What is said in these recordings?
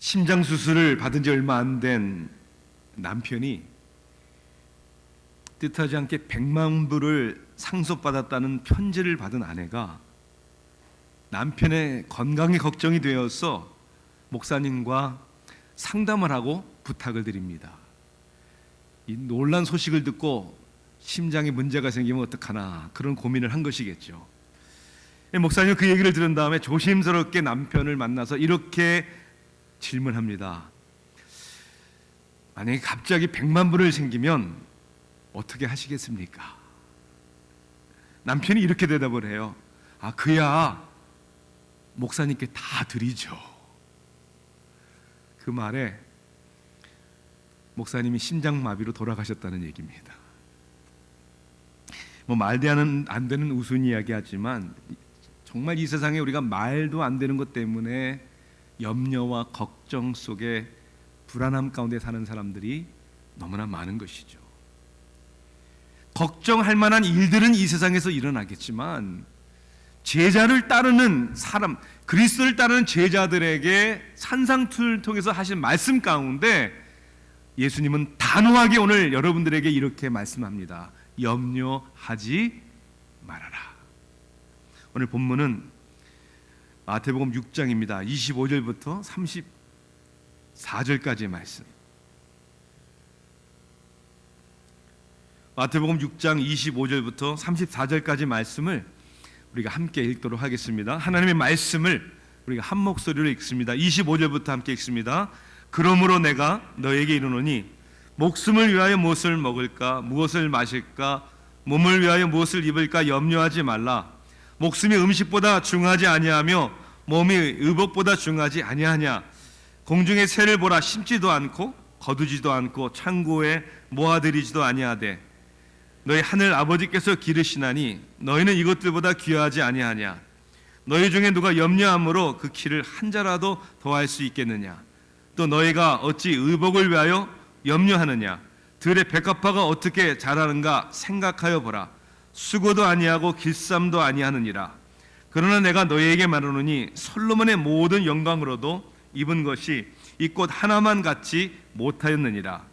심장 수술을 받은 지 얼마 안 된 남편이 뜻하지 않게 100만 불을 상속받았다는 편지를 받은 아내가 남편의 건강이 걱정이 되어서 목사님과 상담을 하고 부탁을 드립니다. 이 놀란 소식을 듣고 심장에 문제가 생기면 어떡하나 그런 고민을 한 것이겠죠. 목사님은 그 얘기를 들은 다음에 조심스럽게 남편을 만나서 이렇게 질문합니다. 만약에 갑자기 100만 불을 생기면 어떻게 하시겠습니까? 남편이 이렇게 대답을 해요. 그야 목사님께 다 드리죠. 그 말에 목사님이 심장마비로 돌아가셨다는 얘기입니다. 말도 안 되는 우스운 이야기하지만 정말 이 세상에 우리가 말도 안 되는 것 때문에 염려와 걱정 속에 불안함 가운데 사는 사람들이 너무나 많은 것이죠. 걱정할 만한 일들은 이 세상에서 일어나겠지만 제자를 따르는 사람, 그리스도를 따르는 제자들에게 산상투를 통해서 하신 말씀 가운데 예수님은 단호하게 오늘 여러분들에게 이렇게 말씀합니다. 염려하지 말아라. 오늘 본문은 마태복음 6장입니다. 25절부터 34절까지의 말씀. 마태복음 6장 25절부터 34절까지 말씀을 우리가 함께 읽도록 하겠습니다. 하나님의 말씀을 우리가 한 목소리로 읽습니다. 25절부터 함께 읽습니다. 그러므로 내가 너에게 이르노니 목숨을 위하여 무엇을 먹을까 무엇을 마실까 몸을 위하여 무엇을 입을까 염려하지 말라. 목숨이 음식보다 중하지 아니하며 몸이 의복보다 중하지 아니하냐. 공중의 새를 보라. 심지도 않고 거두지도 않고 창고에 모아들이지도 아니하되 너희 하늘 아버지께서 기르시나니 너희는 이것들보다 귀하지 아니하냐. 너희 중에 누가 염려함으로 그 키를 한 자라도 더할 수 있겠느냐. 또 너희가 어찌 의복을 위하여 염려하느냐. 들의 백합화가 어떻게 자라는가 생각하여 보라. 수고도 아니하고 길쌈도 아니하느니라. 그러나 내가 너희에게 말하노니 솔로몬의 모든 영광으로도 입은 것이 이 꽃 하나만 같지 못하였느니라.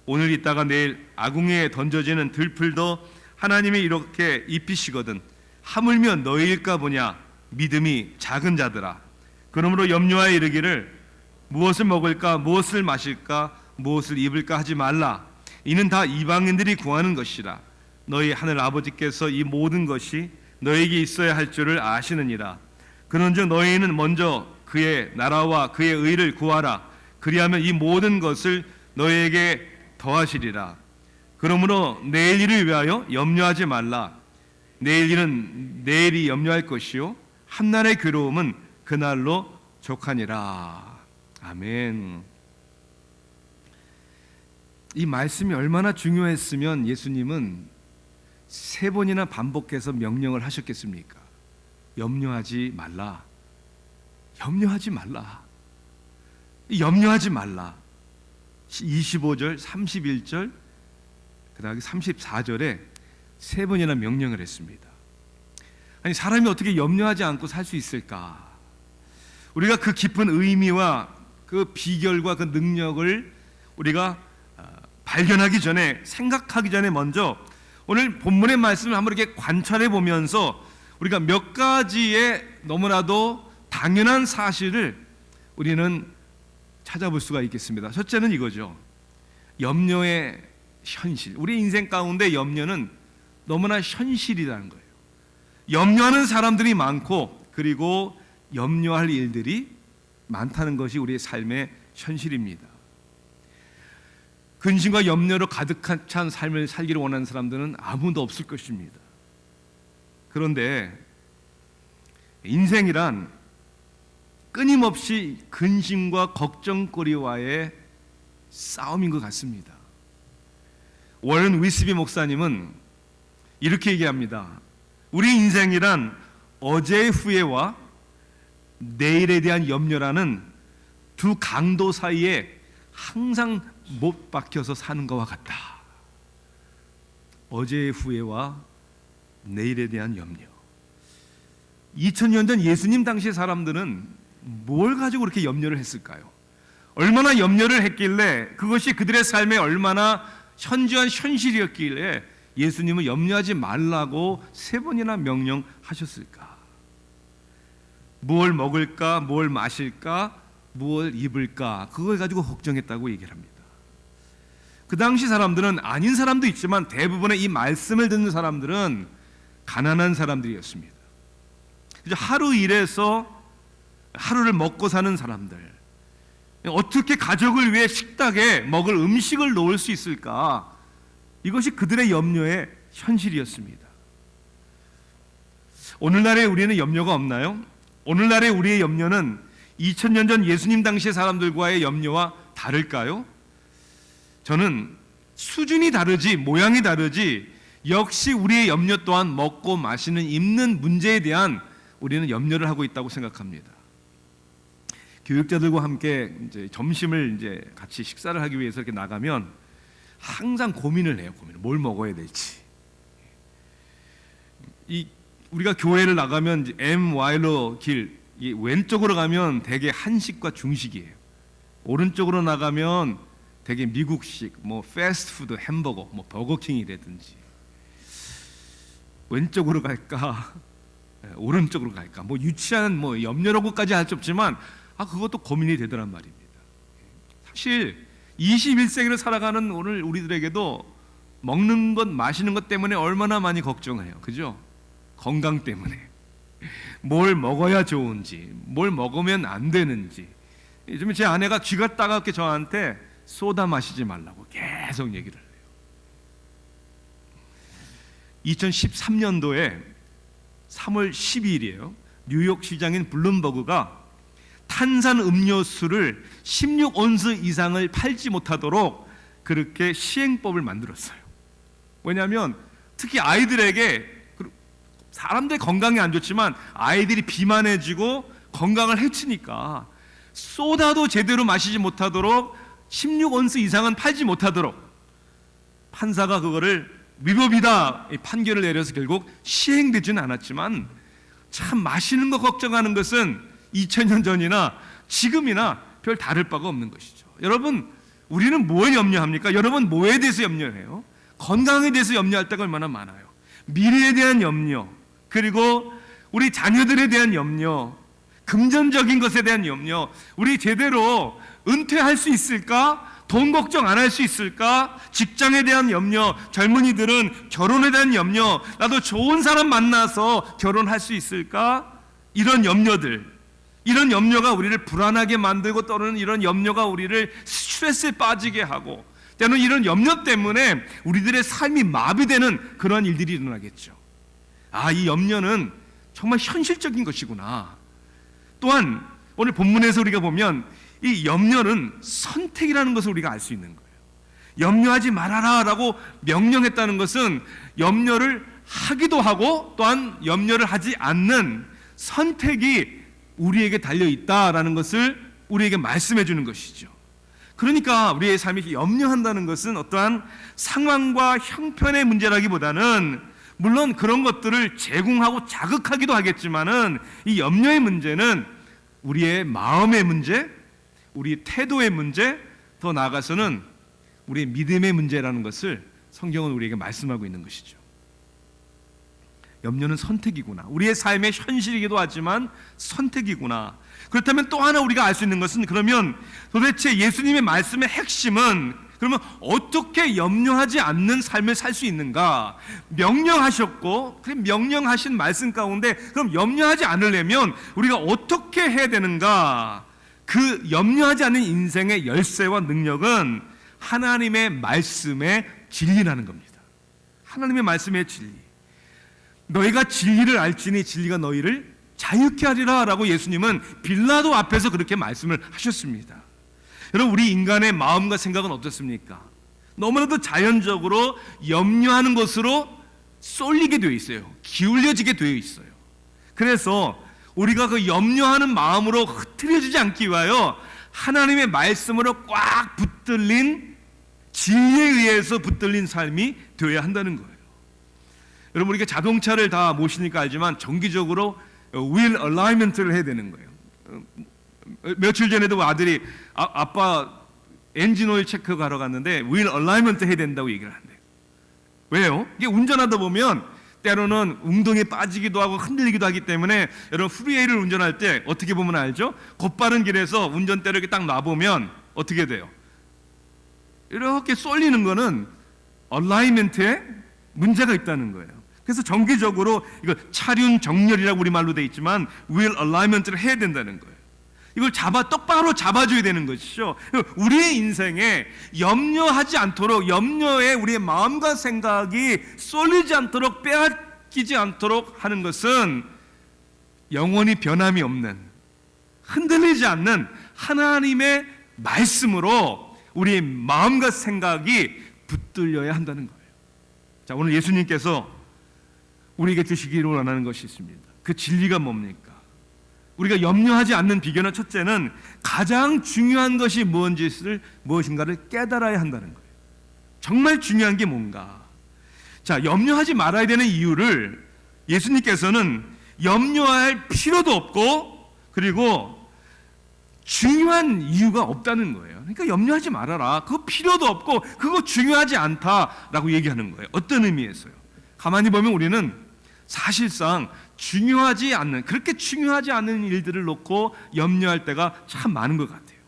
오늘 있다가 내일 아궁이에 던져지는 들풀도 하나님이 이렇게 입히시거든 하물며 너희일까 보냐. 믿음이 작은 자들아. 그러므로 염려하여 이르기를 무엇을 먹을까 무엇을 마실까 무엇을 입을까 하지 말라. 이는 다 이방인들이 구하는 것이라. 너희 하늘 아버지께서 이 모든 것이 너에게 있어야 할 줄을 아시느니라. 그런즉 너희는 먼저 그의 나라와 그의 의를 구하라. 그리하면 이 모든 것을 너희에게 더하시리라. 그러므로 내일 일을 위하여 염려하지 말라. 내일 일은 내일이 염려할 것이요 한날의 괴로움은 그날로 족하니라. 아멘. 이 말씀이 얼마나 중요했으면 예수님은 3번이나 반복해서 명령을 하셨겠습니까? 염려하지 말라. 염려하지 말라. 염려하지 말라. 25절, 31절, 그 다음에 34절에 3번이나 명령을 했습니다. 아니 사람이 어떻게 염려하지 않고 살 수 있을까? 우리가 그 깊은 의미와 그 비결과 그 능력을 우리가 발견하기 전에 생각하기 전에 먼저 오늘 본문의 말씀을 한번 이렇게 관찰해 보면서 우리가 몇 가지의 너무나도 당연한 사실을 우리는 찾아볼 수가 있겠습니다. 첫째는 이거죠. 염려의 현실. 우리 인생 가운데 염려는 너무나 현실이라는 거예요. 염려하는 사람들이 많고 그리고 염려할 일들이 많다는 것이 우리의 삶의 현실입니다. 근심과 염려로 가득 찬 삶을 살기를 원하는 사람들은 아무도 없을 것입니다. 그런데 인생이란 끊임없이 근심과 걱정거리와의 싸움인 것 같습니다. 워런 위스비 목사님은 이렇게 얘기합니다. 우리 인생이란 어제의 후회와 내일에 대한 염려라는 두 강도 사이에 항상 못 박혀서 사는 것과 같다. 어제의 후회와 내일에 대한 염려. 2000년 전 예수님 당시의 사람들은 뭘 가지고 그렇게 염려를 했을까요? 얼마나 염려를 했길래, 그것이 그들의 삶에 얼마나 현저한 현실이었길래 예수님은 염려하지 말라고 3번이나 명령하셨을까? 무엇을 먹을까, 무엇을 마실까, 무엇을 입을까, 그걸 가지고 걱정했다고 얘기를 합니다. 그 당시 사람들은, 아닌 사람도 있지만 대부분의 이 말씀을 듣는 사람들은 가난한 사람들이었습니다. 하루 일해서 하루를 먹고 사는 사람들, 어떻게 가족을 위해 식탁에 먹을 음식을 놓을 수 있을까? 이것이 그들의 염려의 현실이었습니다. 오늘날에 우리는 염려가 없나요? 오늘날에 우리의 염려는 2000년 전 예수님 당시의 사람들과의 염려와 다를까요? 저는 수준이 다르지, 모양이 다르지, 역시 우리의 염려 또한 먹고 마시는, 입는 문제에 대한 우리는 염려를 하고 있다고 생각합니다. 교육자들과 함께 이제 점심을 이제 같이 식사를 하기 위해서 이렇게 나가면 항상 고민을 해요. 뭘 먹어야 될지. 우리가 교회를 나가면 이제 MY로 길, 왼쪽으로 가면 대개 한식과 중식이에요. 오른쪽으로 나가면 대개 미국식, 뭐 패스트푸드, 햄버거, 뭐 버거킹이라든지. 왼쪽으로 갈까, 오른쪽으로 갈까, 뭐 유치한 뭐 염려라고까지 할 수 없지만 그것도 고민이 되더란 말입니다. 사실 21세기를 살아가는 오늘 우리들에게도 먹는 것, 마시는 것 때문에 얼마나 많이 걱정해요. 그죠? 건강 때문에 뭘 먹어야 좋은지, 뭘 먹으면 안 되는지. 요즘에 제 아내가 쥐가 따갑게 저한테 소다 마시지 말라고 계속 얘기를 해요. 2013년도에 3월 12일이에요. 뉴욕 시장인 블룸버그가 탄산 음료수를 16온스 이상을 팔지 못하도록 그렇게 시행법을 만들었어요. 왜냐하면 특히 아이들에게, 사람들 건강이 안 좋지만 아이들이 비만해지고 건강을 해치니까 소다도 제대로 마시지 못하도록 16온스 이상은 팔지 못하도록 판사가 그거를 위법이다 판결을 내려서 결국 시행되지는 않았지만, 참 마시는 거 걱정하는 것은 2000년 전이나 지금이나 별 다를 바가 없는 것이죠. 여러분, 우리는 뭘 염려합니까? 여러분 뭐에 대해서 염려해요? 건강에 대해서 염려할 때가 얼마나 많아요. 미래에 대한 염려, 그리고 우리 자녀들에 대한 염려, 금전적인 것에 대한 염려, 우리 제대로 은퇴할 수 있을까? 돈 걱정 안 할 수 있을까? 직장에 대한 염려, 젊은이들은 결혼에 대한 염려, 나도 좋은 사람 만나서 결혼할 수 있을까? 이런 염려들, 이런 염려가 우리를 불안하게 만들고, 또는 이런 염려가 우리를 스트레스에 빠지게 하고, 때로는 이런 염려 때문에 우리들의 삶이 마비되는 그런 일들이 일어나겠죠. 이 염려는 정말 현실적인 것이구나. 또한 오늘 본문에서 우리가 보면 이 염려는 선택이라는 것을 우리가 알 수 있는 거예요. 염려하지 말아라 라고 명령했다는 것은 염려를 하기도 하고, 또한 염려를 하지 않는 선택이 우리에게 달려있다라는 것을 우리에게 말씀해 주는 것이죠. 그러니까 우리의 삶이 염려한다는 것은 어떠한 상황과 형편의 문제라기보다는, 물론 그런 것들을 제공하고 자극하기도 하겠지만은, 이 염려의 문제는 우리의 마음의 문제, 우리 태도의 문제, 더 나아가서는 우리의 믿음의 문제라는 것을 성경은 우리에게 말씀하고 있는 것이죠. 염려는 선택이구나. 우리의 삶의 현실이기도 하지만 선택이구나. 그렇다면 또 하나 우리가 알 수 있는 것은, 그러면 도대체 예수님의 말씀의 핵심은, 그러면 어떻게 염려하지 않는 삶을 살 수 있는가? 명령하셨고, 그 명령하신 말씀 가운데 그럼 염려하지 않으려면 우리가 어떻게 해야 되는가? 그 염려하지 않는 인생의 열쇠와 능력은 하나님의 말씀의 진리라는 겁니다. 하나님의 말씀의 진리. 너희가 진리를 알지니 진리가 너희를 자유케 하리라 라고 예수님은 빌라도 앞에서 그렇게 말씀을 하셨습니다. 여러분, 우리 인간의 마음과 생각은 어떻습니까? 너무나도 자연적으로 염려하는 것으로 쏠리게 되어 있어요. 기울여지게 되어 있어요. 그래서 우리가 그 염려하는 마음으로 흐트려지지 않기 위하여 하나님의 말씀으로 꽉 붙들린, 진리에 의해서 붙들린 삶이 되어야 한다는 거예요. 여러분, 우리가 자동차를 다 모시니까 알지만 정기적으로 휠 얼라이먼트를 해야 되는 거예요. 며칠 전에도 아들이 아빠 엔진 오일 체크 가러 갔는데 휠 얼라이먼트 해야 된다고 얘기를 한대요. 왜요? 이게 운전하다 보면 때로는 운동에 빠지기도 하고 흔들리기도 하기 때문에 여러분 프리웨이를 운전할 때 어떻게 보면 알죠? 곧바른 길에서 운전대를 이렇게 딱 놔보면 어떻게 돼요? 이렇게 쏠리는 거는 얼라이먼트에 문제가 있다는 거예요. 그래서 정기적으로 이거 차륜 정렬이라고 우리말로 돼 있지만 휠 얼라이먼트를 해야 된다는 거예요. 이걸 똑바로 잡아줘야 되는 것이죠. 우리의 인생에 염려하지 않도록, 염려에 우리의 마음과 생각이 쏠리지 않도록, 빼앗기지 않도록 하는 것은 영원히 변함이 없는, 흔들리지 않는 하나님의 말씀으로 우리의 마음과 생각이 붙들려야 한다는 거예요. 자, 오늘 예수님께서 우리에게 주시기를 원하는 것이 있습니다. 그 진리가 뭡니까? 우리가 염려하지 않는 비결은 첫째는 가장 중요한 것이 무엇인가를 깨달아야 한다는 거예요. 정말 중요한 게 뭔가? 자, 염려하지 말아야 되는 이유를 예수님께서는 염려할 필요도 없고 그리고 중요한 이유가 없다는 거예요. 그러니까 염려하지 말아라. 그거 필요도 없고 그거 중요하지 않다라고 얘기하는 거예요. 어떤 의미에서요? 가만히 보면 우리는 사실상 그렇게 중요하지 않은 일들을 놓고 염려할 때가 참 많은 것 같아요.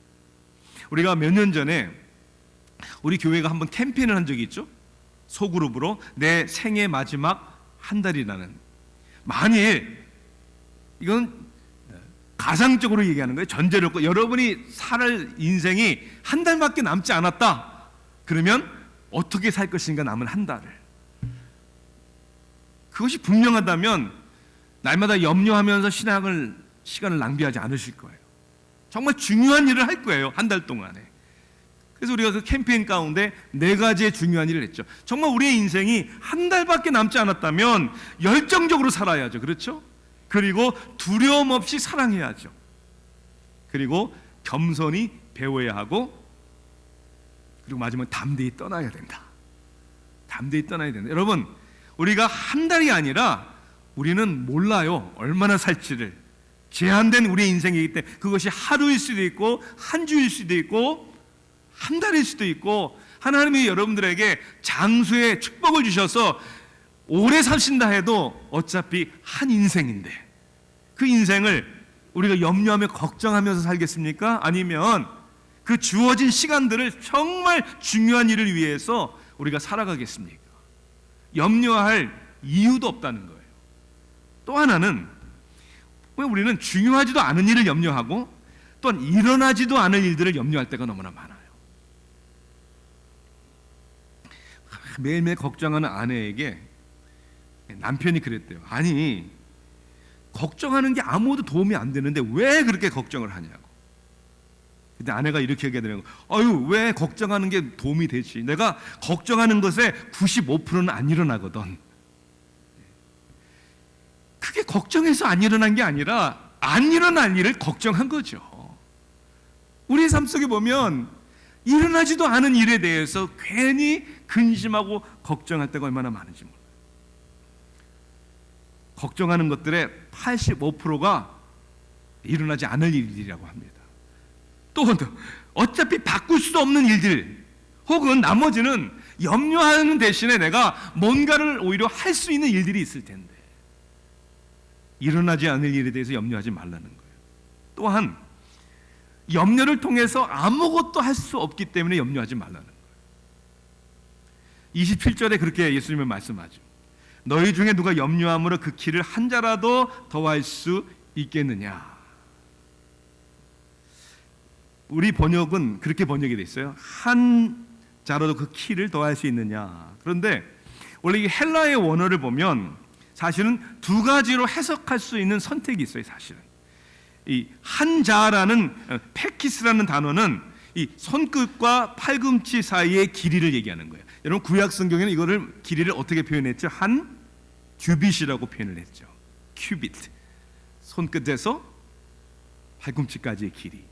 우리가 몇 년 전에 우리 교회가 한번 캠페인을 한 적이 있죠. 소그룹으로 내 생애 마지막 한 달이라는. 만일 이건 가상적으로 얘기하는 거예요. 전제를 놓고 여러분이 살 인생이 한 달밖에 남지 않았다. 그러면 어떻게 살 것인가 남은 한 달을. 그것이 분명하다면 날마다 염려하면서 시간을 낭비하지 않으실 거예요. 정말 중요한 일을 할 거예요. 한 달 동안에. 그래서 우리가 그 캠페인 가운데 4가지의 중요한 일을 했죠. 정말 우리의 인생이 한 달밖에 남지 않았다면 열정적으로 살아야죠. 그렇죠? 그리고 두려움 없이 사랑해야죠. 그리고 겸손히 배워야 하고 그리고 마지막에 담대히 떠나야 된다. 담대히 떠나야 된다. 여러분, 우리가 한 달이 아니라 우리는 몰라요. 얼마나 살지를. 제한된 우리의 인생이기 때문에 그것이 하루일 수도 있고 한 주일 수도 있고 한 달일 수도 있고 하나님이 여러분들에게 장수의 축복을 주셔서 오래 사신다 해도 어차피 한 인생인데 그 인생을 우리가 염려하며 걱정하면서 살겠습니까? 아니면 그 주어진 시간들을 정말 중요한 일을 위해서 우리가 살아가겠습니까? 염려할 이유도 없다는 거예요. 또 하나는 우리는 중요하지도 않은 일을 염려하고 또한 일어나지도 않을 일들을 염려할 때가 너무나 많아요. 매일매일 걱정하는 아내에게 남편이 그랬대요. 아니, 걱정하는 게 아무도 도움이 안 되는데 왜 그렇게 걱정을 하냐고. 근데 아내가 이렇게 얘기하더라고요. 아유, 왜 걱정하는 게 도움이 되지? 내가 걱정하는 것에 95%는 안 일어나거든. 그게 걱정해서 안 일어난 게 아니라 안 일어난 일을 걱정한 거죠. 우리의 삶 속에 보면 일어나지도 않은 일에 대해서 괜히 근심하고 걱정할 때가 얼마나 많은지 몰라요. 걱정하는 것들의 85%가 일어나지 않을 일이라고 합니다. 또 어차피 바꿀 수도 없는 일들 혹은 나머지는 염려하는 대신에 내가 뭔가를 오히려 할 수 있는 일들이 있을 텐데 일어나지 않을 일에 대해서 염려하지 말라는 거예요. 또한 염려를 통해서 아무것도 할 수 없기 때문에 염려하지 말라는 거예요. 27절에 그렇게 예수님은 말씀하죠. 너희 중에 누가 염려함으로 그 키를 한 자라도 더할 수 있겠느냐. 우리 번역은 그렇게 번역이 돼 있어요. 한 자라도 그 키를 더할 수 있느냐. 그런데 원래 이 헬라의 원어를 보면 사실은 2가지로 해석할 수 있는 선택이 있어요. 사실은 이 한 자라는 페키스라는 단어는 이 손끝과 팔꿈치 사이의 길이를 얘기하는 거예요. 여러분 구약 성경에는 이거를 길이를 어떻게 표현했죠? 한 큐빗이라고 표현을 했죠. 큐빗, 손끝에서 팔꿈치까지의 길이.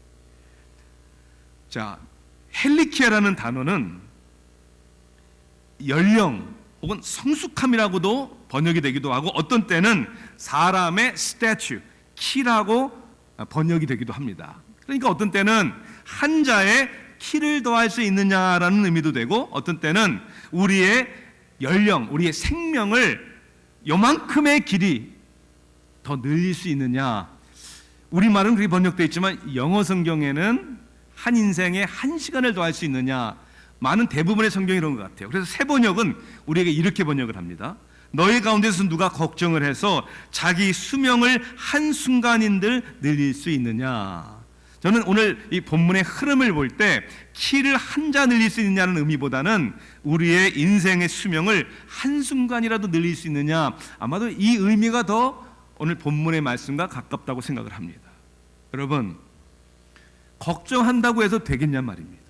자, 헬리키아라는 단어는 연령 혹은 성숙함이라고도 번역이 되기도 하고 어떤 때는 사람의 스태츄, 키라고 번역이 되기도 합니다. 그러니까 어떤 때는 한자에 키를 더할 수 있느냐라는 의미도 되고, 어떤 때는 우리의 연령, 우리의 생명을 요만큼의 길이 더 늘릴 수 있느냐. 우리말은 그렇게 번역되어 있지만 영어 성경에는 한 인생에 한 시간을 더할 수 있느냐. 많은 대부분의 성경이 이런 것 같아요. 그래서 새 번역은 우리에게 이렇게 번역을 합니다. 너희 가운데서 누가 걱정을 해서 자기 수명을 한순간인들 늘릴 수 있느냐. 저는 오늘 이 본문의 흐름을 볼 때 키를 한자 늘릴 수 있느냐는 의미보다는 우리의 인생의 수명을 한순간이라도 늘릴 수 있느냐, 아마도 이 의미가 더 오늘 본문의 말씀과 가깝다고 생각을 합니다. 여러분, 걱정한다고 해서 되겠냐 말입니다.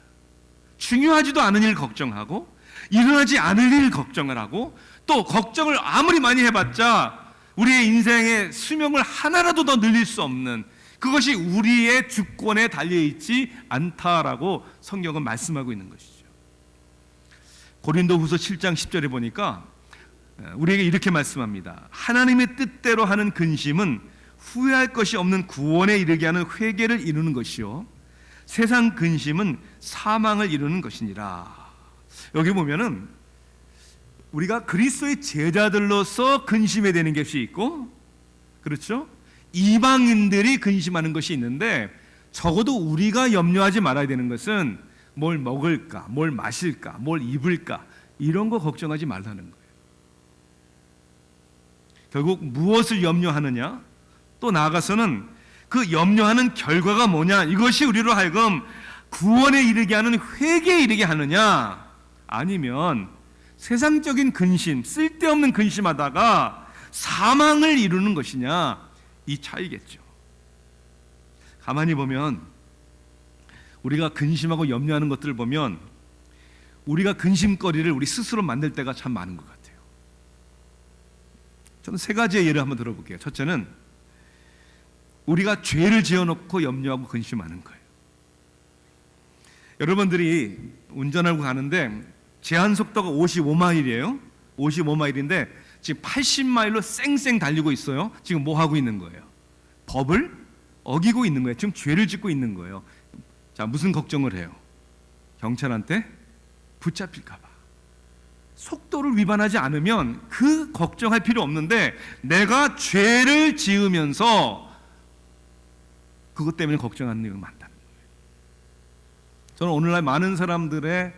중요하지도 않은 일 걱정하고 일어나지 않을 일 걱정을 하고, 또 걱정을 아무리 많이 해봤자 우리의 인생의 수명을 하나라도 더 늘릴 수 없는, 그것이 우리의 주권에 달려있지 않다라고 성경은 말씀하고 있는 것이죠. 고린도후서 7장 10절에 보니까 우리에게 이렇게 말씀합니다. 하나님의 뜻대로 하는 근심은 후회할 것이 없는 구원에 이르게 하는 회개를 이루는 것이요, 세상 근심은 사망을 이루는 것이니라. 여기 보면은 우리가 그리스도의 제자들로서 근심해야 되는 것이 있고, 그렇죠? 이방인들이 근심하는 것이 있는데, 적어도 우리가 염려하지 말아야 되는 것은 뭘 먹을까, 뭘 마실까, 뭘 입을까, 이런 거 걱정하지 말라는 거예요. 결국 무엇을 염려하느냐, 또 나아가서는 그 염려하는 결과가 뭐냐, 이것이 우리로 하여금 구원에 이르게 하는 회개에 이르게 하느냐, 아니면 세상적인 근심, 쓸데없는 근심하다가 사망을 이루는 것이냐, 이 차이겠죠. 가만히 보면 우리가 근심하고 염려하는 것들을 보면 우리가 근심거리를 우리 스스로 만들 때가 참 많은 것 같아요. 저는 세 가지의 예를 한번 들어볼게요. 첫째는 우리가 죄를 지어놓고 염려하고 근심하는 거예요. 여러분들이 운전하고 가는데 제한 속도가 55마일이에요. 55마일인데 지금 80마일로 쌩쌩 달리고 있어요. 지금 뭐 하고 있는 거예요? 법을 어기고 있는 거예요. 지금 죄를 짓고 있는 거예요. 자, 무슨 걱정을 해요? 경찰한테 붙잡힐까 봐. 속도를 위반하지 않으면 그 걱정할 필요 없는데, 내가 죄를 지으면서 그것 때문에 걱정하는 일이 많다는 거예요. 저는 오늘날 많은 사람들의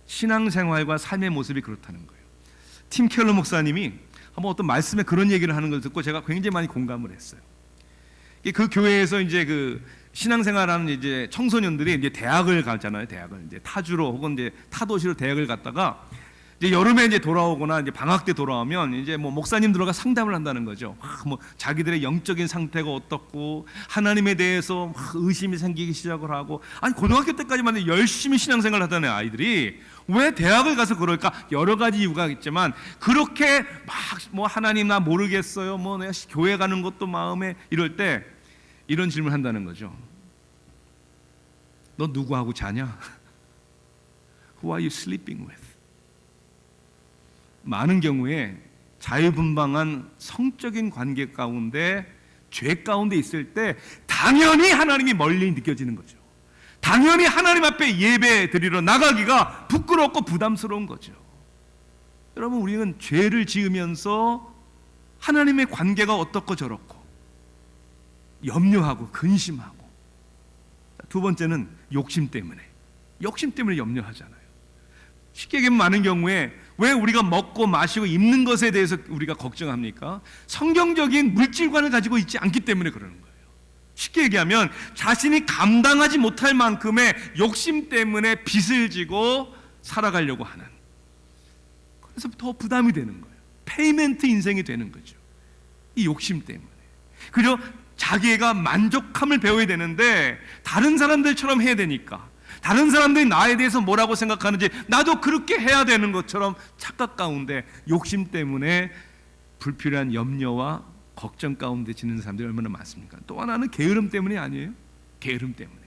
신앙생활과 삶의 모습이 그렇다는 거예요. 팀 켈러 목사님이 한번 어떤 말씀에 그런 얘기를 하는 걸 듣고 제가 굉장히 많이 공감을 했어요. 그 교회에서 이제 그 신앙생활하는 이제 청소년들이 이제 대학을 가잖아요. 대학을 이제 타주로 혹은 이제 타도시로 대학을 갔다가 이제 여름에 이제 돌아오거나 이제 방학 때 돌아오면 이제 뭐 목사님들과 상담을 한다는 거죠. 뭐 자기들의 영적인 상태가 어떻고 하나님에 대해서 막 의심이 생기기 시작을 하고, 아니 고등학교 때까지만 열심히 신앙생활을 하던 아이들이 왜 대학을 가서 그럴까? 여러 가지 이유가 있지만 그렇게 막 뭐 하나님 나 모르겠어요, 뭐 내가 교회 가는 것도 마음에, 이럴 때 이런 질문을 한다는 거죠. 너 누구하고 자냐? Who are you sleeping with? 많은 경우에 자유분방한 성적인 관계 가운데, 죄 가운데 있을 때 당연히 하나님이 멀리 느껴지는 거죠. 당연히 하나님 앞에 예배 드리러 나가기가 부끄럽고 부담스러운 거죠. 여러분, 우리는 죄를 지으면서 하나님의 관계가 어떻고 저렇고 염려하고 근심하고, 두 번째는 욕심 때문에 염려하잖아요. 쉽게 얘기하면 많은 경우에 왜 우리가 먹고 마시고 입는 것에 대해서 우리가 걱정합니까? 성경적인 물질관을 가지고 있지 않기 때문에 그러는 거예요. 쉽게 얘기하면 자신이 감당하지 못할 만큼의 욕심 때문에 빚을 지고 살아가려고 하는, 그래서 더 부담이 되는 거예요. 페이멘트 인생이 되는 거죠. 이 욕심 때문에. 그리고 자기가 만족함을 배워야 되는데 다른 사람들처럼 해야 되니까, 다른 사람들이 나에 대해서 뭐라고 생각하는지 나도 그렇게 해야 되는 것처럼 착각 가운데 욕심 때문에 불필요한 염려와 걱정 가운데 지는 사람들이 얼마나 많습니까? 또 하나는 게으름 때문이 아니에요? 게으름 때문에.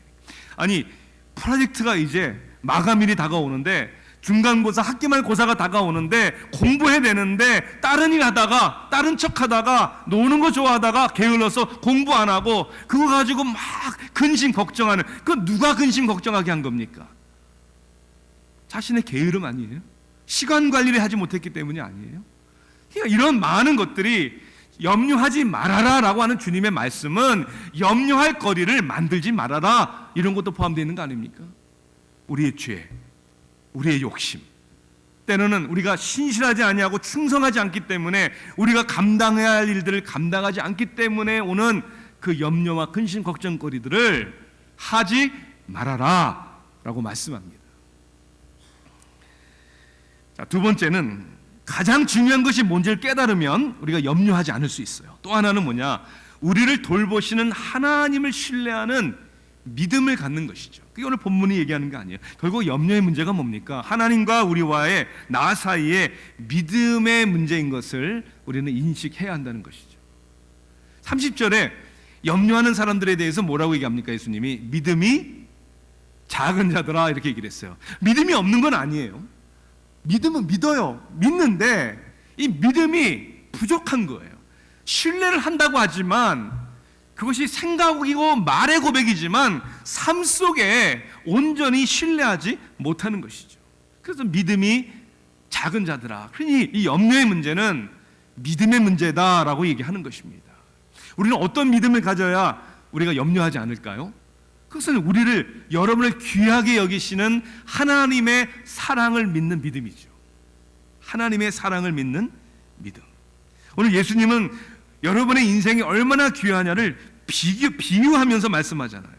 아니, 프로젝트가 이제 마감일이 다가오는데 중간고사, 학기말고사가 다가오는데 공부해야 되는데 다른 일 하다가, 다른 척 하다가, 노는 거 좋아하다가 게을러서 공부 안 하고 그거 가지고 막 근심 걱정하는, 그 누가 근심 걱정하게 한 겁니까? 자신의 게으름 아니에요? 시간 관리를 하지 못했기 때문이 아니에요? 그러니까 이런 많은 것들이 염려하지 말아라 라고 하는 주님의 말씀은 염려할 거리를 만들지 말아라, 이런 것도 포함되어 있는 거 아닙니까? 우리의 죄, 우리의 욕심, 때로는 우리가 신실하지 아니하고 충성하지 않기 때문에, 우리가 감당해야 할 일들을 감당하지 않기 때문에 오는 그 염려와 근심 걱정거리들을 하지 말아라 라고 말씀합니다. 자, 두 번째는 가장 중요한 것이 뭔지를 깨달으면 우리가 염려하지 않을 수 있어요. 또 하나는 뭐냐? 우리를 돌보시는 하나님을 신뢰하는 믿음을 갖는 것이죠. 그게 오늘 본문이 얘기하는 게 아니에요. 결국 염려의 문제가 뭡니까? 하나님과 우리와의 나 사이에 믿음의 문제인 것을 우리는 인식해야 한다는 것이죠. 30절에 염려하는 사람들에 대해서 뭐라고 얘기합니까? 예수님이 믿음이 작은 자들아, 이렇게 얘기를 했어요. 믿음이 없는 건 아니에요. 믿음은 믿어요. 믿는데 이 믿음이 부족한 거예요. 신뢰를 한다고 하지만 그것이 생각이고 말의 고백이지만 삶 속에 온전히 신뢰하지 못하는 것이죠. 그래서 믿음이 작은 자들아. 그러니 이 염려의 문제는 믿음의 문제다라고 얘기하는 것입니다. 우리는 어떤 믿음을 가져야 우리가 염려하지 않을까요? 그것은 우리를, 여러분을 귀하게 여기시는 하나님의 사랑을 믿는 믿음이죠. 하나님의 사랑을 믿는 믿음. 오늘 예수님은 여러분의 인생이 얼마나 귀하냐를 비유하면서 말씀하잖아요.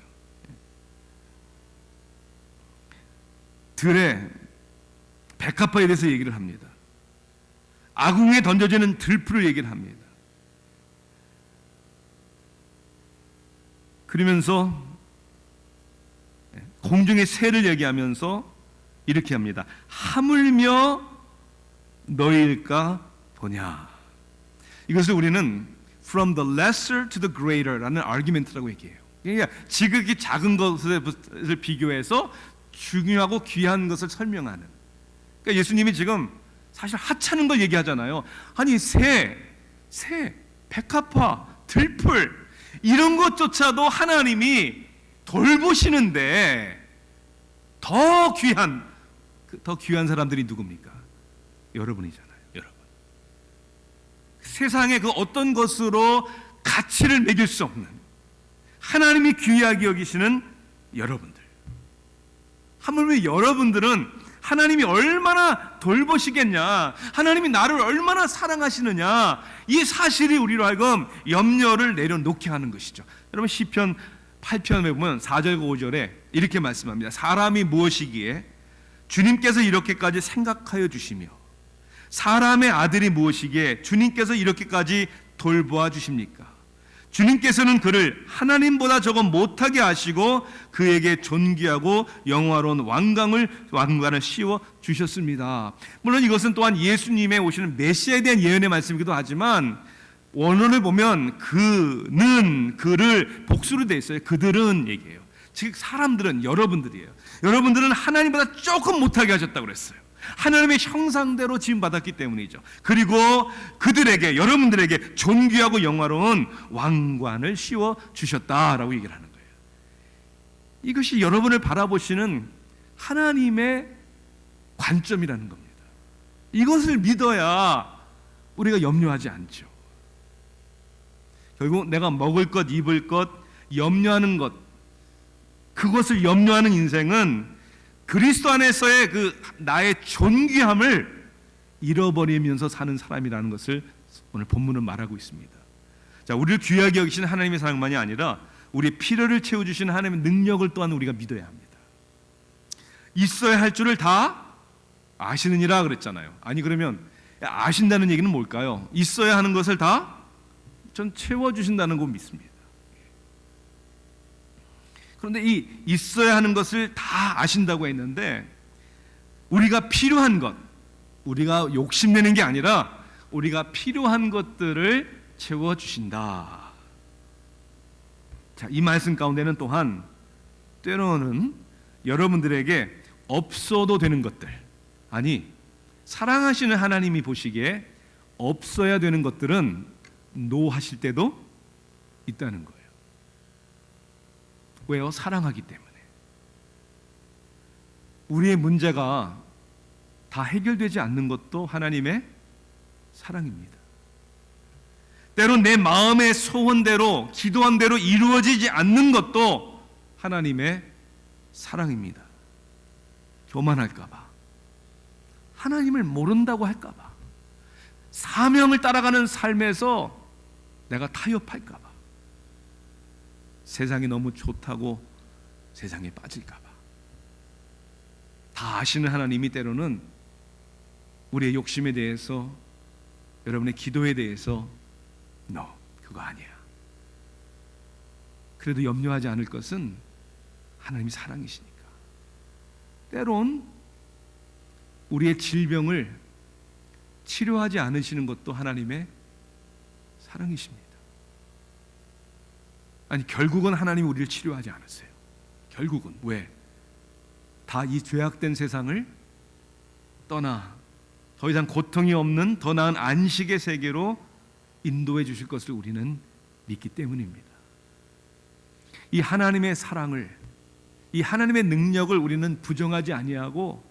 들에 백합화에 대해서 얘기를 합니다. 아궁이에 던져지는 들풀을 얘기를 합니다. 그러면서 공중의 새를 얘기하면서 이렇게 합니다. 하물며 너희일까 보냐. 이것을 우리는 from the lesser to the greater라는 아르규멘트라고 얘기해요. 그러니까 지극히 작은 것을 비교해서 중요하고 귀한 것을 설명하는. 그러니까 예수님이 지금 사실 하찮은 걸 얘기하잖아요. 아니 새, 백합화, 들풀 이런 것조차도 하나님이 돌보시는데 더 귀한 사람들이 누굽니까? 여러분이잖아요. 여러분. 세상의 그 어떤 것으로 가치를 매길 수 없는 하나님이 귀하게 여기시는 여러분들. 하물며 여러분들은 하나님이 얼마나 돌보시겠냐, 하나님이 나를 얼마나 사랑하시느냐, 이 사실이 우리로 하여금 염려를 내려놓게 하는 것이죠. 여러분 시편 8편에 보면 4절과 5절에 이렇게 말씀합니다. 사람이 무엇이기에 주님께서 이렇게까지 생각하여 주시며 사람의 아들이 무엇이기에 주님께서 이렇게까지 돌보아 주십니까? 주님께서는 그를 하나님보다 조금 못하게 하시고 그에게 존귀하고 영화로운 왕관을 씌워 주셨습니다. 물론 이것은 또한 예수님의 오시는 메시아에 대한 예언의 말씀이기도 하지만 원어를 보면 그는, 그를 복수로 돼 있어요. 그들은 얘기해요. 즉 사람들은 여러분들이에요. 여러분들은 하나님보다 조금 못하게 하셨다고 그랬어요. 하나님의 형상대로 지음받았기 때문이죠. 그리고 그들에게, 여러분들에게 존귀하고 영화로운 왕관을 씌워 주셨다라고 얘기를 하는 거예요. 이것이 여러분을 바라보시는 하나님의 관점이라는 겁니다. 이것을 믿어야 우리가 염려하지 않죠. 결국 내가 먹을 것, 입을 것, 염려하는 것, 그것을 염려하는 인생은 그리스도 안에서의 그 나의 존귀함을 잃어버리면서 사는 사람이라는 것을 오늘 본문은 말하고 있습니다. 자, 우리를 귀하게 여기시는 하나님의 사랑만이 아니라 우리의 필요를 채워주시는 하나님의 능력을 또한 우리가 믿어야 합니다. 있어야 할 줄을 다 아시느니라 그랬잖아요. 아니 그러면 아신다는 얘기는 뭘까요? 있어야 하는 것을 다 전 채워주신다는 거 믿습니다. 그런데 이 있어야 하는 것을 다 아신다고 했는데 우리가 필요한 것, 우리가 욕심내는 게 아니라 우리가 필요한 것들을 채워주신다. 자, 이 말씀 가운데는 또한 때로는 여러분들에게 없어도 되는 것들, 아니, 사랑하시는 하나님이 보시기에 없어야 되는 것들은 노하실 때도 있다는 거예요. 왜요? 사랑하기 때문에. 우리의 문제가 다 해결되지 않는 것도 하나님의 사랑입니다. 때론 내 마음의 소원대로, 기도한 대로 이루어지지 않는 것도 하나님의 사랑입니다. 교만할까 봐, 하나님을 모른다고 할까 봐, 사명을 따라가는 삶에서 내가 타협할까 봐, 세상이 너무 좋다고 세상에 빠질까 봐. 다 아시는 하나님이 때로는 우리의 욕심에 대해서, 여러분의 기도에 대해서 No, 그거 아니야. 그래도 염려하지 않을 것은 하나님이 사랑이시니까. 때론 우리의 질병을 치료하지 않으시는 것도 하나님의 사랑이십니다. 아니, 결국은 하나님이 우리를 치료하지 않았어요. 결국은. 왜? 다 이 죄악된 세상을 떠나 더 이상 고통이 없는 더 나은 안식의 세계로 인도해 주실 것을 우리는 믿기 때문입니다. 이 하나님의 사랑을, 이 하나님의 능력을 우리는 부정하지 아니하고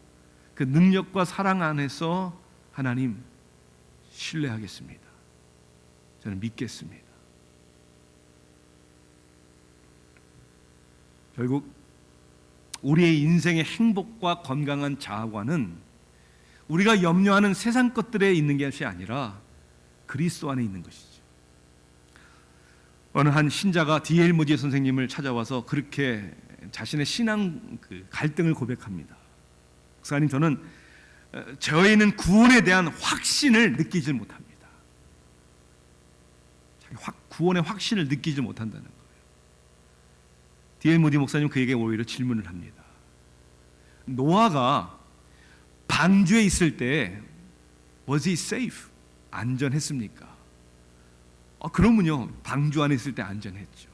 그 능력과 사랑 안에서 하나님 신뢰하겠습니다. 저는 믿겠습니다. 결국 우리의 인생의 행복과 건강한 자아관은 우리가 염려하는 세상 것들에 있는 것이 아니라 그리스도 안에 있는 것이죠. 어느 한 신자가 D.L. 모지 선생님을 찾아와서 그렇게 자신의 신앙 갈등을 고백합니다. 목사님, 저는 저희는 구원에 대한 확신을 느끼지 못합니다. 구원의 확신을 느끼지 못한다는 거예요. D.L. 모디 목사님 그에게 오히려 질문을 합니다. 노아가 방주에 있을 때 was he safe? 안전했습니까? 그러면요, 방주 안에 있을 때 안전했죠.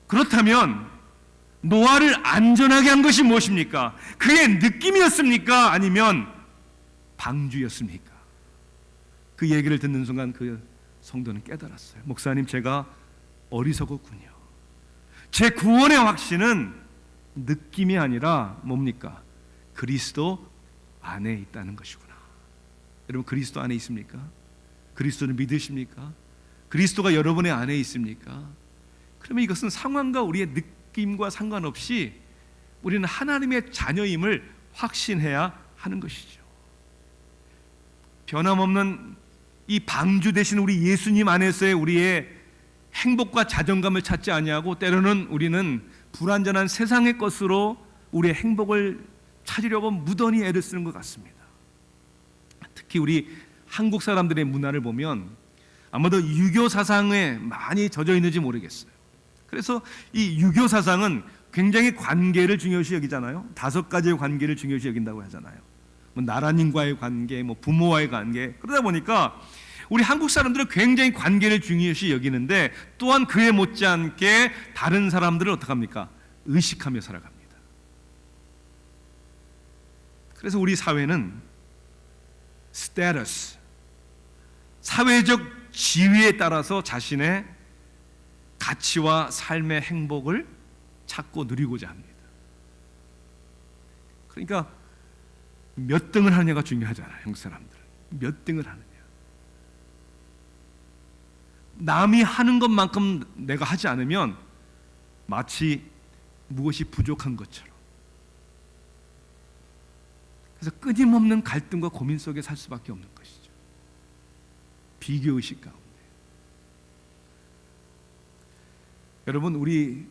그렇다면 노아를 안전하게 한 것이 무엇입니까? 그의 느낌이었습니까? 아니면 방주였습니까? 그 얘기를 듣는 순간 그 성도는 깨달았어요. 목사님, 제가 어리석었군요. 제 구원의 확신은 느낌이 아니라 뭡니까? 그리스도 안에 있다는 것이구나. 여러분, 그리스도 안에 있습니까? 그리스도를 믿으십니까? 그리스도가 여러분의 안에 있습니까? 그러면 이것은 상황과 우리의 느낌과 상관없이 우리는 하나님의 자녀임을 확신해야 하는 것이죠. 변함없는 이 방주 되신 우리 예수님 안에서의 우리의 행복과 자존감을 찾지 아니하고 때로는 우리는 불완전한 세상의 것으로 우리의 행복을 찾으려고 무던히 애를 쓰는 것 같습니다. 특히 우리 한국 사람들의 문화를 보면 아마도 유교 사상에 많이 젖어 있는지 모르겠어요. 그래서 이 유교 사상은 굉장히 관계를 중요시 여기잖아요. 5가지의 관계를 중요시 여긴다고 하잖아요. 뭐 나라님과의 관계, 뭐 부모와의 관계. 그러다 보니까 우리 한국 사람들은 굉장히 관계를 중요시 여기는데 또한 그에 못지않게 다른 사람들을 어떻게 합니까? 의식하며 살아갑니다. 그래서 우리 사회는 스테러스, 사회적 지위에 따라서 자신의 가치와 삶의 행복을 찾고 누리고자 합니다. 그러니까 몇 등을 하느냐가 중요하잖아요. 한국 사람들은 몇 등을 하느냐. 남이 하는 것만큼 내가 하지 않으면 마치 무엇이 부족한 것처럼. 그래서 끊임없는 갈등과 고민 속에 살 수밖에 없는 것이죠. 비교의식 가운데. 여러분, 우리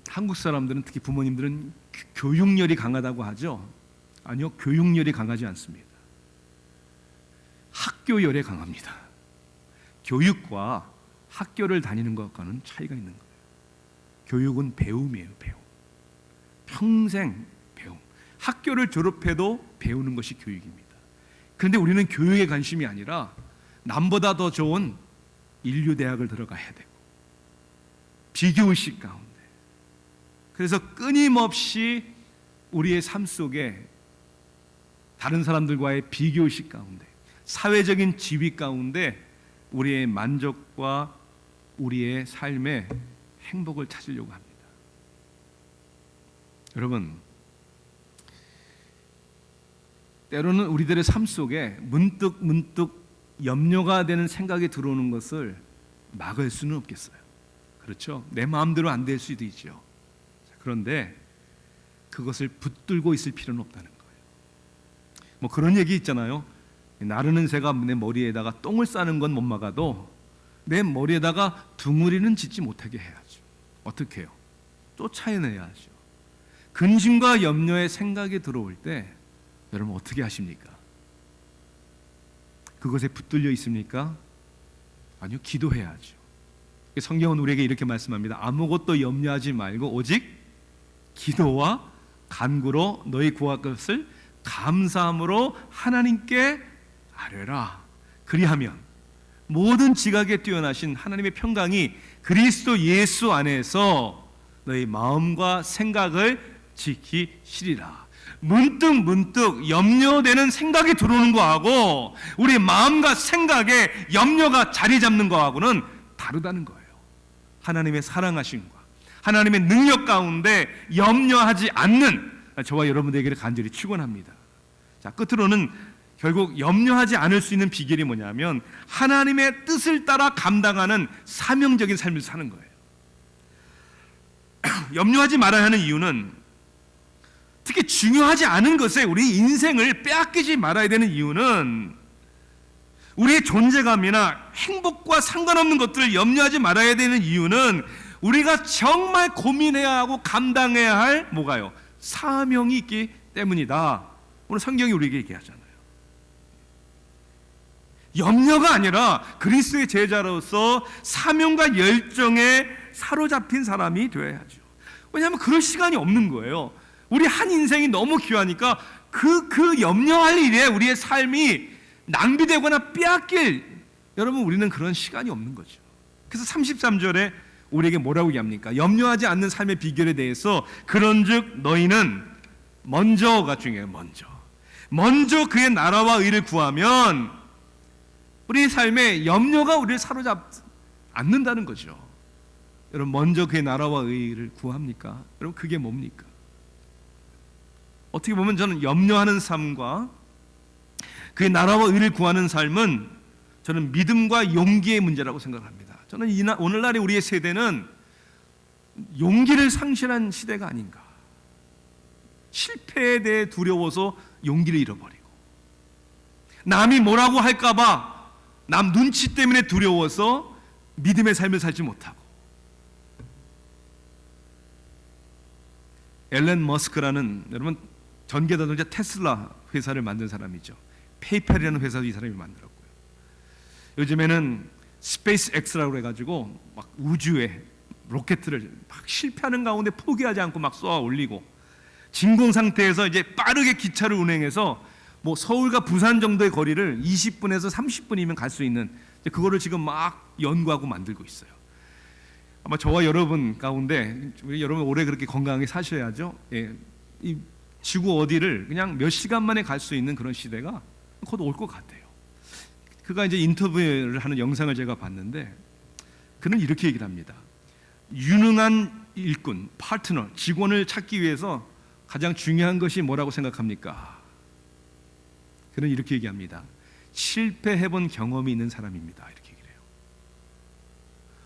한국 사람들은, 특히 부모님들은 교육열이 강하다고 하죠. 아니요, 교육열이 강하지 않습니다. 학교열에 강합니다. 교육과 학교를 다니는 것과는 차이가 있는 거예요. 교육은 배움이에요, 배움. 평생 배움. 학교를 졸업해도 배우는 것이 교육입니다. 그런데 우리는 교육에 관심이 아니라 남보다 더 좋은 인류대학을 들어가야 되고, 비교의식 가운데. 그래서 끊임없이 우리의 삶 속에 다른 사람들과의 비교의식 가운데, 사회적인 지위 가운데 우리의 만족과 우리의 삶의 행복을 찾으려고 합니다. 여러분, 때로는 우리들의 삶 속에 문득 염려가 되는 생각이 들어오는 것을 막을 수는 없겠어요. 그렇죠? 내 마음대로 안 될 수도 있죠. 그런데 그것을 붙들고 있을 필요는 없다는 거예요. 뭐 그런 얘기 있잖아요. 나르는 새가 내 머리에다가 똥을 싸는 건 못 막아도 내 머리에다가 둥우리는 짓지 못하게 해야죠. 어떻게 해요? 쫓아내야죠. 근심과 염려의 생각이 들어올 때 여러분 어떻게 하십니까? 그것에 붙들려 있습니까? 아니요, 기도해야죠. 성경은 우리에게 이렇게 말씀합니다. 아무것도 염려하지 말고 오직 기도와 간구로 너희 구할 것을 감사함으로 하나님께 아뢰라. 그리하면 모든 지각에 뛰어나신 하나님의 평강이 그리스도 예수 안에서 너희 마음과 생각을 지키시리라. 문득 염려되는 생각이 들어오는 거하고 우리 마음과 생각에 염려가 자리 잡는 거하고는 다르다는 거예요. 하나님의 사랑하심과 하나님의 능력 가운데 염려하지 않는 저와 여러분들에게 간절히 축원합니다. 자, 끝으로는 결국 염려하지 않을 수 있는 비결이 뭐냐면 하나님의 뜻을 따라 감당하는 사명적인 삶을 사는 거예요. 염려하지 말아야 하는 이유는 특히 중요하지 않은 것에 우리 인생을 빼앗기지 말아야 되는 이유는 우리의 존재감이나 행복과 상관없는 것들을 염려하지 말아야 되는 이유는 우리가 정말 고민해야 하고 감당해야 할 뭐가요? 사명이 있기 때문이다. 오늘 성경이 우리에게 얘기하잖아요. 염려가 아니라 그리스도의 제자로서 사명과 열정에 사로잡힌 사람이 되어야죠. 왜냐하면 그럴 시간이 없는 거예요. 우리 한 인생이 너무 귀하니까 그 염려할 일에 우리의 삶이 낭비되거나 빼앗길, 여러분 우리는 그런 시간이 없는 거죠. 그래서 33절에 우리에게 뭐라고 얘기합니까? 염려하지 않는 삶의 비결에 대해서 그런즉 너희는 먼저가 중요해요. 먼저 그의 나라와 의를 구하면 우리의 삶에 염려가 우리를 사로잡지 않는다는 거죠. 여러분 먼저 그의 나라와 의를 구합니까? 여러분 그게 뭡니까? 어떻게 보면 저는 염려하는 삶과 그의 나라와 의를 구하는 삶은 저는 믿음과 용기의 문제라고 생각합니다. 저는 오늘날의 우리의 세대는 용기를 상실한 시대가 아닌가. 실패에 대해 두려워서 용기를 잃어버리고 남이 뭐라고 할까봐 남 눈치 때문에 두려워서 믿음의 삶을 살지 못하고 앨런 머스크라는 여러분 전기자동차 테슬라 회사를 만든 사람이죠. 페이팔이라는 회사도 이 사람이 만들었고요. 요즘에는 스페이스 X라고 해가지고 막 우주에 로켓을 막 실패하는 가운데 포기하지 않고 막 쏘아 올리고 진공 상태에서 이제 빠르게 기차를 운행해서 뭐 서울과 부산 정도의 거리를 20분에서 30분이면 갈 수 있는 그거를 지금 막 연구하고 만들고 있어요. 아마 저와 여러분 가운데 여러분 오래 그렇게 건강하게 사셔야죠. 예, 이 지구 어디를 그냥 몇 시간 만에 갈 수 있는 그런 시대가 곧 올 것 같아요. 그가 이제 인터뷰를 하는 영상을 제가 봤는데 그는 이렇게 얘기를 합니다. 유능한 일꾼, 파트너, 직원을 찾기 위해서 가장 중요한 것이 뭐라고 생각합니까? 그는 이렇게 얘기합니다. 실패해본 경험이 있는 사람입니다. 이렇게 얘기를 해요.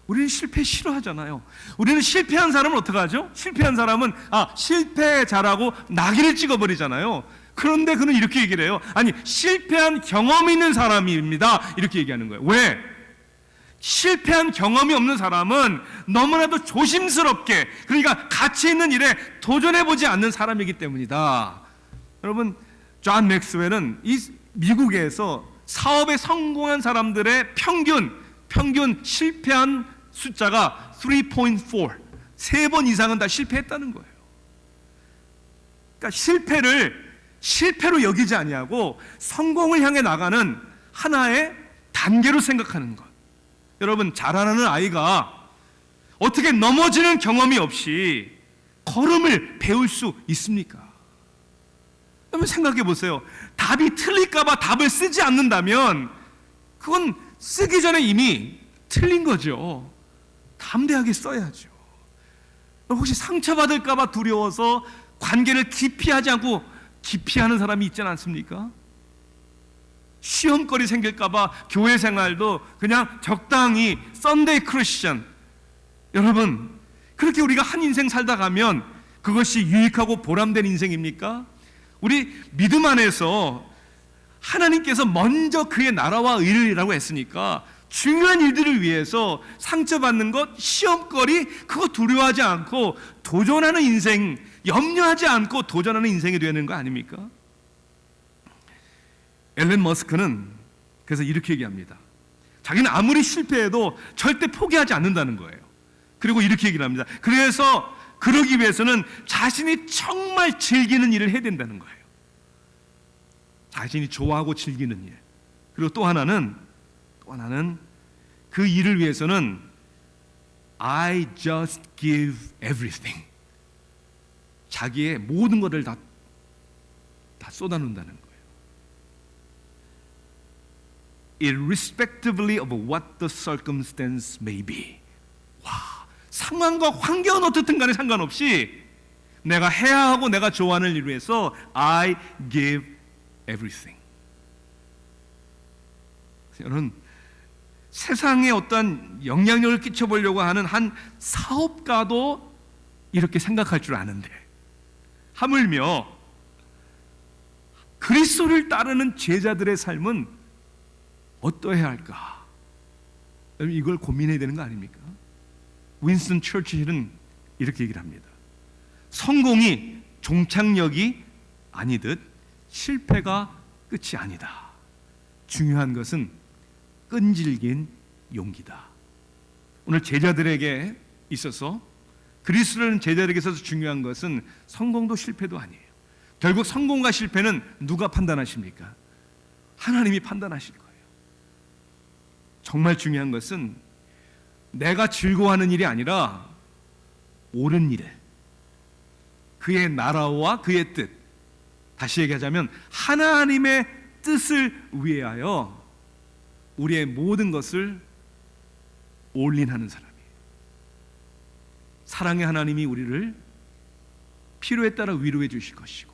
우리는 실패 싫어하잖아요. 우리는 실패한 사람은 어떻게 하죠? 실패한 사람은 실패자라고 낙인을 찍어버리잖아요. 그런데 그는 이렇게 얘기를 해요. 아니, 실패한 경험이 있는 사람입니다. 이렇게 얘기하는 거예요. 왜? 실패한 경험이 없는 사람은 너무나도 조심스럽게, 그러니까 가치 있는 일에 도전해보지 않는 사람이기 때문이다. 여러분, 존 맥스웰은 이 미국에서 사업에 성공한 사람들의 평균 실패한 숫자가 3.4, 3번 이상은 다 실패했다는 거예요. 그러니까 실패로 여기지 아니하고 성공을 향해 나가는 하나의 단계로 생각하는 것. 여러분, 자라나는 아이가 어떻게 넘어지는 경험이 없이 걸음을 배울 수 있습니까? 여러분 생각해 보세요. 답이 틀릴까봐 답을 쓰지 않는다면 그건 쓰기 전에 이미 틀린 거죠. 담대하게 써야죠. 혹시 상처받을까봐 두려워서 관계를 기피하지 않고 기피하는 사람이 있지 않습니까? 시험거리 생길까봐 교회 생활도 그냥 적당히 썬데이 크리스천. 여러분, 그렇게 우리가 한 인생 살다 가면 그것이 유익하고 보람된 인생입니까? 우리 믿음 안에서 하나님께서 먼저 그의 나라와 의를이라고 했으니까 중요한 일들을 위해서 상처받는 것, 시험거리, 그거 두려워하지 않고 도전하는 인생, 염려하지 않고 도전하는 인생이 되는 거 아닙니까? 앨런 머스크는 그래서 이렇게 얘기합니다. 자기는 아무리 실패해도 절대 포기하지 않는다는 거예요. 그리고 이렇게 얘기를 합니다. 그래서 그러기 위해서는 자신이 정말 즐기는 일을 해야 된다는 거예요. 자신이 좋아하고 즐기는 일. 그리고 또 하나는 그 일을 위해서는 I just give everything. 자기의 모든 것을 다 쏟아놓는다는 거예요. Irrespectively of what the circumstance may be. 와, 상황과 환경은 어떻든 간에 상관없이 내가 해야 하고 내가 좋아하는 일을 위해서 I give everything. 여러분, 세상에 어떤 영향력을 끼쳐보려고 하는 한 사업가도 이렇게 생각할 줄 아는데 하물며 그리스도를 따르는 제자들의 삶은 어떠해야 할까? 여러분, 이걸 고민해야 되는 거 아닙니까? 윈스턴 처칠은 이렇게 얘기를 합니다. 성공이 종착역이 아니듯 실패가 끝이 아니다. 중요한 것은 끈질긴 용기다. 오늘 제자들에게 있어서, 그리스도라는 제자들에게 있어서 중요한 것은 성공도 실패도 아니에요. 결국 성공과 실패는 누가 판단하십니까? 하나님이 판단하실 거예요. 정말 중요한 것은 내가 즐거워하는 일이 아니라 옳은 일, 그의 나라와 그의 뜻, 다시 얘기하자면 하나님의 뜻을 위하여 우리의 모든 것을 올인하는 사람이에요. 사랑의 하나님이 우리를 필요에 따라 위로해 주실 것이고,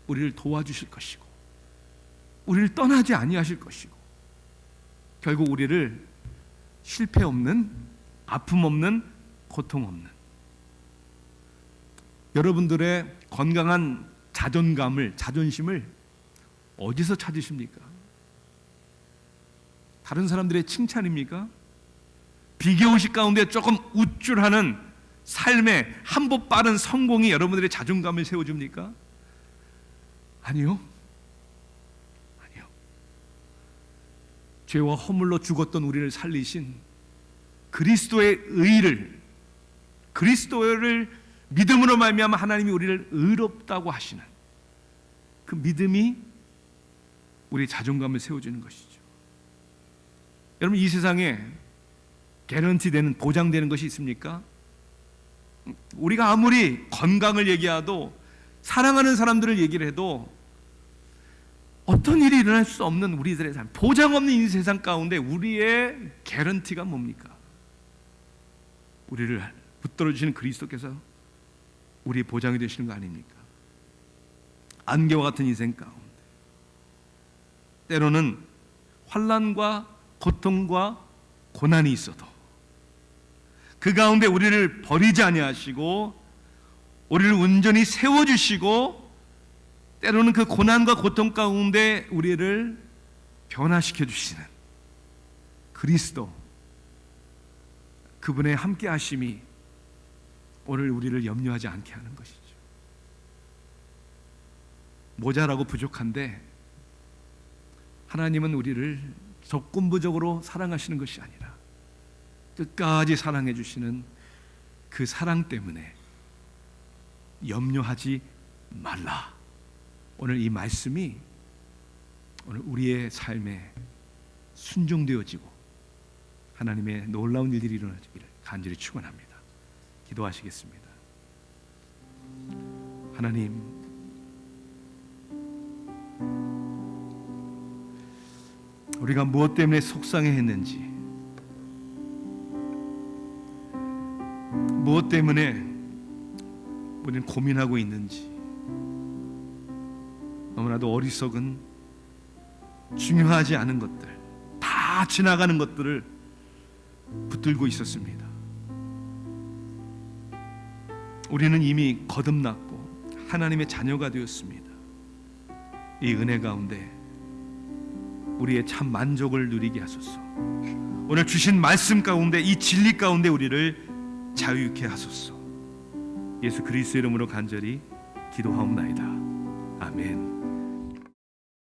우리를 도와주실 것이고, 우리를 떠나지 아니하실 것이고, 결국 우리를 실패 없는, 아픔 없는, 고통 없는, 여러분들의 건강한 자존감을, 자존심을 어디서 찾으십니까? 다른 사람들의 칭찬입니까? 비교의식 가운데 조금 우쭐하는 삶의 한보 빠른 성공이 여러분들의 자존감을 세워줍니까? 아니요. 아니요. 죄와 허물로 죽었던 우리를 살리신 그리스도의 의를, 그리스도를 믿음으로 말미암아 하나님이 우리를 의롭다고 하시는 그 믿음이 우리의 자존감을 세워주는 것이죠. 여러분, 이 세상에 개런티되는, 보장되는 것이 있습니까? 우리가 아무리 건강을 얘기해도, 사랑하는 사람들을 얘기를 해도 어떤 일이 일어날 수 없는 우리들의 삶, 보장 없는 이 세상 가운데 우리의 개런티가 뭡니까? 우리를 붙들어 주시는 그리스도께서 우리의 보장이 되시는 거 아닙니까? 안개와 같은 인생 가운데 때로는 환난과 고통과 고난이 있어도 그 가운데 우리를 버리지 아니하시고 우리를 온전히 세워주시고, 때로는 그 고난과 고통 가운데 우리를 변화시켜 주시는 그리스도, 그분의 함께 하심이 오늘 우리를 염려하지 않게 하는 것이죠. 모자라고 부족한데 하나님은 우리를 조건부적으로 사랑하시는 것이 아니라 끝까지 사랑해 주시는 그 사랑 때문에 염려하지 말라. 오늘 이 말씀이 오늘 우리의 삶에 순종되어지고 하나님의 놀라운 일들이 일어나기를 간절히 축원합니다. 기도하시겠습니다. 하나님, 우리가 무엇 때문에 속상해했는지, 무엇 때문에 우리는 고민하고 있는지, 너무나도 어리석은 중요하지 않은 것들, 다 지나가는 것들을 붙들고 있었습니다. 우리는 이미 거듭났고 하나님의 자녀가 되었습니다. 이 은혜 가운데 우리의 참 만족을 누리게 하소서. 오늘 주신 말씀 가운데, 이 진리 가운데 우리를 자유케 하소서. 예수 그리스도의 이름으로 간절히 기도하옵나이다. 아멘.